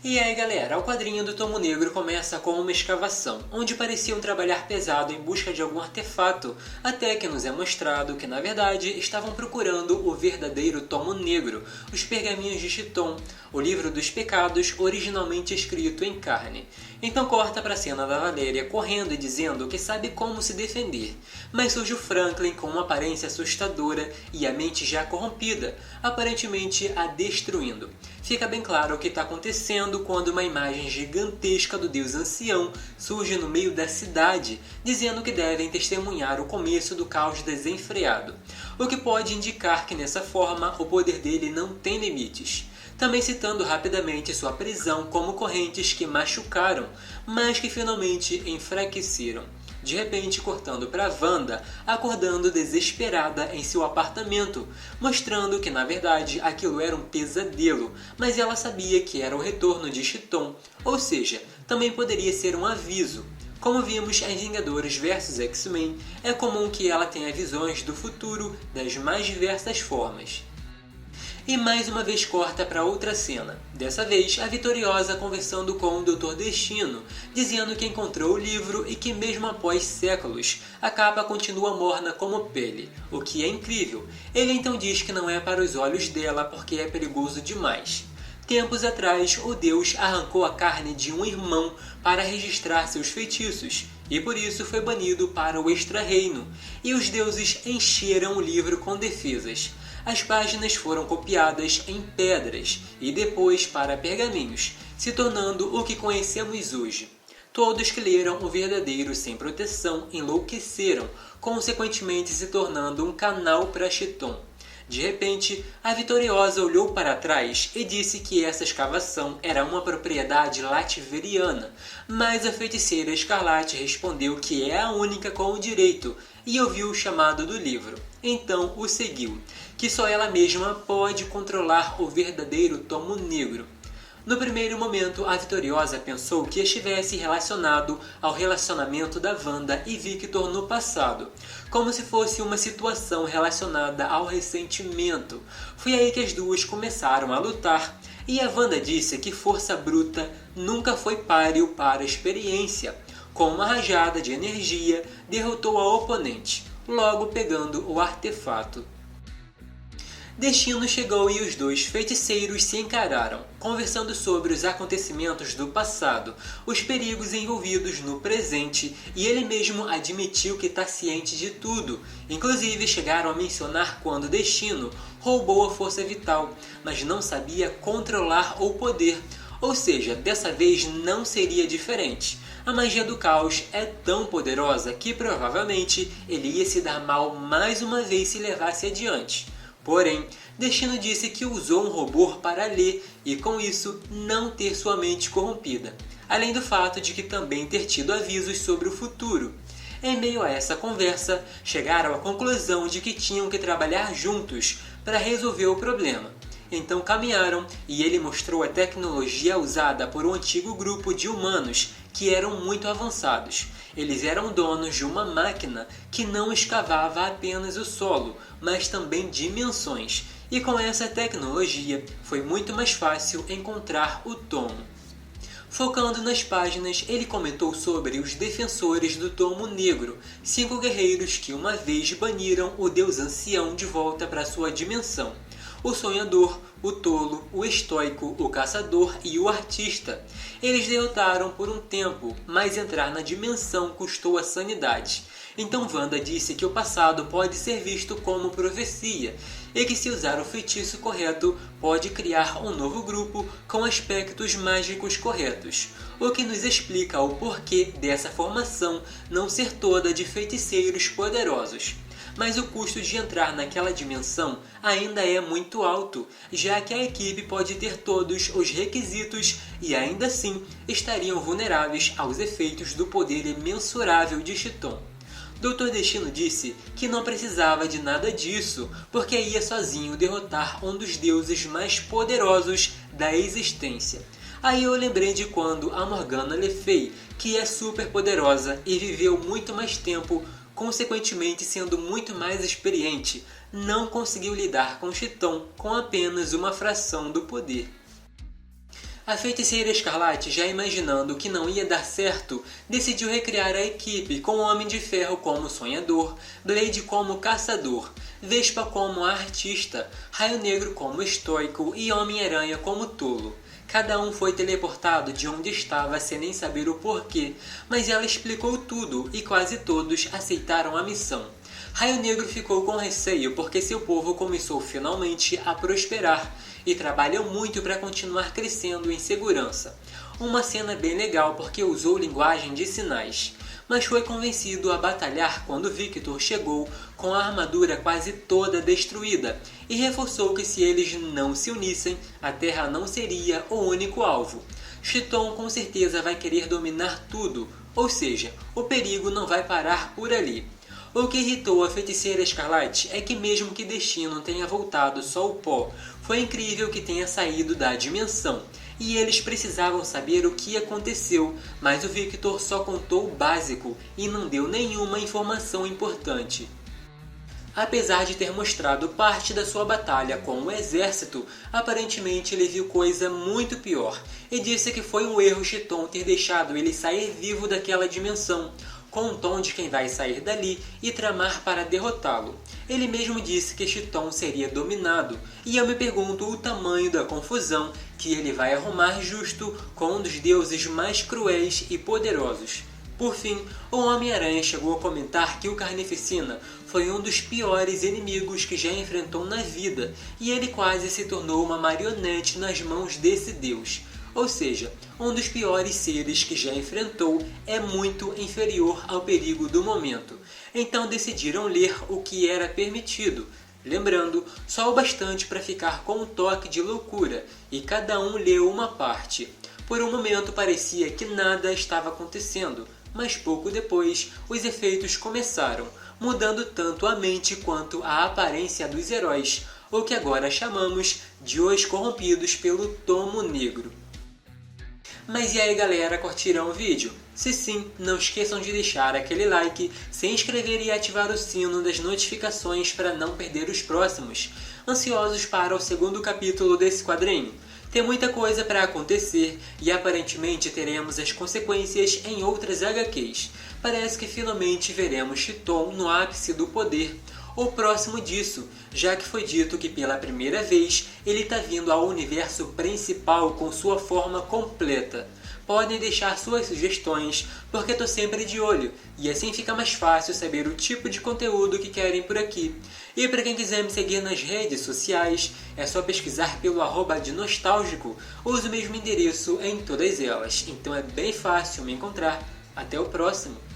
E aí galera, o quadrinho do Tomo Negro começa com uma escavação, onde pareciam trabalhar pesado em busca de algum artefato, até que nos é mostrado que na verdade estavam procurando o verdadeiro Tomo Negro, os pergaminhos de Chthon, o livro dos pecados originalmente escrito em carne. Então corta para a cena da Valéria correndo e dizendo que sabe como se defender, mas surge o Franklin com uma aparência assustadora e a mente já corrompida, aparentemente a destruindo. Fica bem claro o que está acontecendo quando uma imagem gigantesca do deus ancião surge no meio da cidade, dizendo que devem testemunhar o começo do caos desenfreado, o que pode indicar que nessa forma o poder dele não tem limites. Também citando rapidamente sua prisão como correntes que machucaram, mas que finalmente enfraqueceram. De repente cortando para Wanda, acordando desesperada em seu apartamento, mostrando que na verdade aquilo era um pesadelo, mas ela sabia que era o retorno de Chthon, ou seja, também poderia ser um aviso. Como vimos em Vingadores vs X-Men, é comum que ela tenha visões do futuro das mais diversas formas. E mais uma vez corta para outra cena, dessa vez a Vitoriosa conversando com o Dr. Destino, dizendo que encontrou o livro e que mesmo após séculos, a capa continua morna como pele, o que é incrível. Ele então diz que não é para os olhos dela porque é perigoso demais. Tempos atrás, o deus arrancou a carne de um irmão para registrar seus feitiços, e por isso foi banido para o extra-reino, e os deuses encheram o livro com defesas. As páginas foram copiadas em pedras e depois para pergaminhos, se tornando o que conhecemos hoje. Todos que leram o verdadeiro sem proteção enlouqueceram, consequentemente se tornando um canal para Chthon. De repente, a Vitoriosa olhou para trás e disse que essa escavação era uma propriedade lativeriana, mas a feiticeira Escarlate respondeu que é a única com o direito e ouviu o chamado do livro. Então o seguiu, que só ela mesma pode controlar o verdadeiro Tomo Negro. No primeiro momento, a Vitoriosa pensou que estivesse relacionado ao relacionamento da Wanda e Victor no passado, como se fosse uma situação relacionada ao ressentimento. Foi aí que as duas começaram a lutar, e a Wanda disse que força bruta nunca foi páreo para a experiência. Com uma rajada de energia, derrotou a oponente, logo pegando o artefato. Destino chegou e os dois feiticeiros se encararam, conversando sobre os acontecimentos do passado, os perigos envolvidos no presente, e ele mesmo admitiu que está ciente de tudo. Inclusive chegaram a mencionar quando Destino roubou a força vital, mas não sabia controlar o poder, ou seja, dessa vez não seria diferente. A magia do caos é tão poderosa que provavelmente ele ia se dar mal mais uma vez se levasse adiante. Porém, Destino disse que usou um robô para ler e com isso não ter sua mente corrompida, além do fato de que também ter tido avisos sobre o futuro. Em meio a essa conversa, chegaram à conclusão de que tinham que trabalhar juntos para resolver o problema. Então caminharam e ele mostrou a tecnologia usada por um antigo grupo de humanos que eram muito avançados. Eles eram donos de uma máquina que não escavava apenas o solo, mas também dimensões. E com essa tecnologia foi muito mais fácil encontrar o Tomo. Focando nas páginas, ele comentou sobre os defensores do Tomo Negro, 5 guerreiros que uma vez baniram o deus ancião de volta para sua dimensão. O sonhador, o tolo, o estoico, o caçador e o artista. Eles derrotaram por um tempo, mas entrar na dimensão custou a sanidade. Então Wanda disse que o passado pode ser visto como profecia, e que se usar o feitiço correto, pode criar um novo grupo com aspectos mágicos corretos, o que nos explica o porquê dessa formação não ser toda de feiticeiros poderosos. Mas o custo de entrar naquela dimensão ainda é muito alto, já que a equipe pode ter todos os requisitos e ainda assim estariam vulneráveis aos efeitos do poder imensurável de Chthon. Dr. Destino disse que não precisava de nada disso, porque ia sozinho derrotar um dos deuses mais poderosos da existência. Aí eu lembrei de quando a Morgana Le Fay, que é super poderosa e viveu muito mais tempo, consequentemente sendo muito mais experiente, não conseguiu lidar com Chthon com apenas uma fração do poder. A Feiticeira Escarlate, já imaginando que não ia dar certo, decidiu recriar a equipe com o Homem de Ferro como sonhador, Blade como caçador, Vespa como artista, Raio Negro como estoico e Homem-Aranha como tolo. Cada um foi teleportado de onde estava sem nem saber o porquê, mas ela explicou tudo e quase todos aceitaram a missão. Raio Negro ficou com receio porque seu povo começou finalmente a prosperar e trabalhou muito para continuar crescendo em segurança. Uma cena bem legal porque usou linguagem de sinais, mas foi convencido a batalhar quando Victor chegou com a armadura quase toda destruída e reforçou que se eles não se unissem, a Terra não seria o único alvo. Chitton com certeza vai querer dominar tudo, ou seja, o perigo não vai parar por ali. O que irritou a Feiticeira Escarlate é que mesmo que Destino tenha voltado só o pó, foi incrível que tenha saído da dimensão, e eles precisavam saber o que aconteceu, mas o Victor só contou o básico e não deu nenhuma informação importante. Apesar de ter mostrado parte da sua batalha com o exército, aparentemente ele viu coisa muito pior, e disse que foi um erro Chitton ter deixado ele sair vivo daquela dimensão, com o tom de quem vai sair dali e tramar para derrotá-lo. Ele mesmo disse que Chitton seria dominado, e eu me pergunto o tamanho da confusão que ele vai arrumar justo com um dos deuses mais cruéis e poderosos. Por fim, o Homem-Aranha chegou a comentar que o Carnificina foi um dos piores inimigos que já enfrentou na vida, e ele quase se tornou uma marionete nas mãos desse deus. Ou seja, um dos piores seres que já enfrentou é muito inferior ao perigo do momento. Então decidiram ler o que era permitido, lembrando, só o bastante para ficar com um toque de loucura, e cada um leu uma parte. Por um momento parecia que nada estava acontecendo, mas pouco depois os efeitos começaram, mudando tanto a mente quanto a aparência dos heróis, o que agora chamamos de Os Corrompidos pelo Tomo Negro. Mas e aí galera, curtiram o vídeo? Se sim, não esqueçam de deixar aquele like, se inscrever e ativar o sino das notificações para não perder os próximos. Ansiosos para o segundo capítulo desse quadrinho? Tem muita coisa para acontecer e aparentemente teremos as consequências em outras HQs. Parece que finalmente veremos Chitton no ápice do poder, ou próximo disso, já que foi dito que pela primeira vez ele está vindo ao universo principal com sua forma completa. Podem deixar suas sugestões, porque estou sempre de olho, e assim fica mais fácil saber o tipo de conteúdo que querem por aqui. E para quem quiser me seguir nas redes sociais, é só pesquisar pelo @denostalgico, uso o mesmo endereço em todas elas, então é bem fácil me encontrar. Até o próximo!